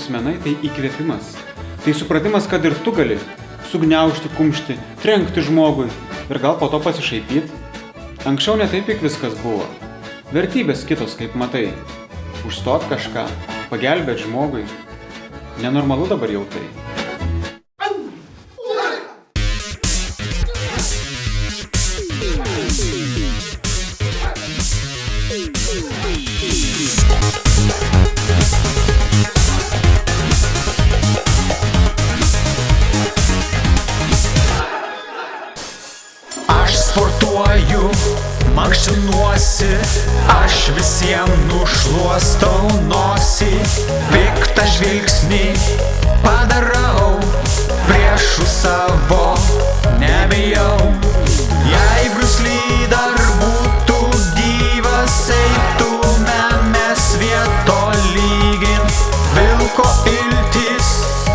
Lietuvos menai tai įkvėpimas. Tai supratimas, kad ir tu gali sugniaužti kumštį, trenkti žmogui ir gal po to pasišaipyti. Anksčiau ne taip viskas buvo. Vertybės kitos, kaip matai. Užstot kažką, pagelbėt žmogui. Nenormalu dabar jau tai. Aš sportuoju, mankštinuosi, aš visiems nušluostau nosį. Piktą žvilgsnį padarau, priešų savo nebijau. Jei Bruce Lee dar būtų gyvas, eitume mes vieto lygin. Vilko iltis,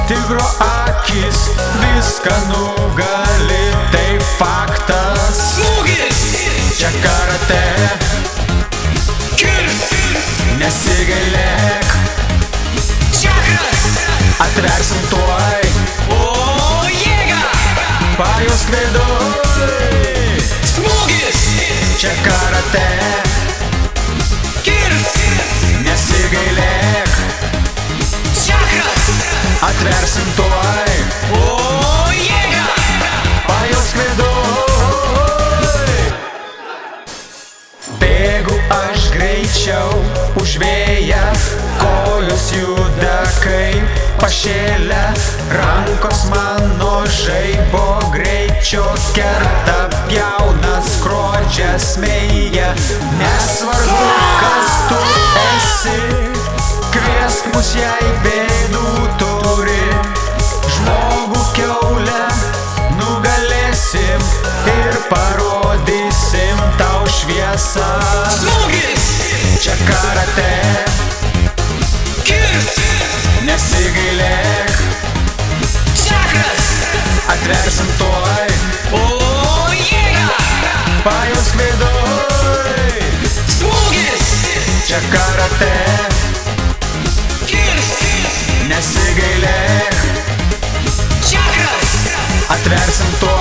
tigro akis, viską nugali, tai faktas. Smūgis! Čia karate, Kirs! nesigailėk, Čakras! atversim tuoj, O jėga! pajausk viduj. Smūgis! Čia karate, Kirs! nesigailėk, Čakras! atversim tuoj, O jėga! pajausk viduj. Bėgu aš greičiau už vėją, kojos juda kaip pašėlę, rankos mano žaibo greičio kerta, pjauna, skrodžia, smeigia. Nesvarbu, kas tu esi, kviesk mus, jei bėdų turi. Žmogų kiaulę nugalėsim ir parodysim tau šviesą. Smūgis! Čia karate, Kirs! nesigailėk, Čakras! atversim tuoj, O jėga! pajausk viduj. Smūgis! Čia karate, Kirs! nesigailėk, Čakras! atversim tuoj.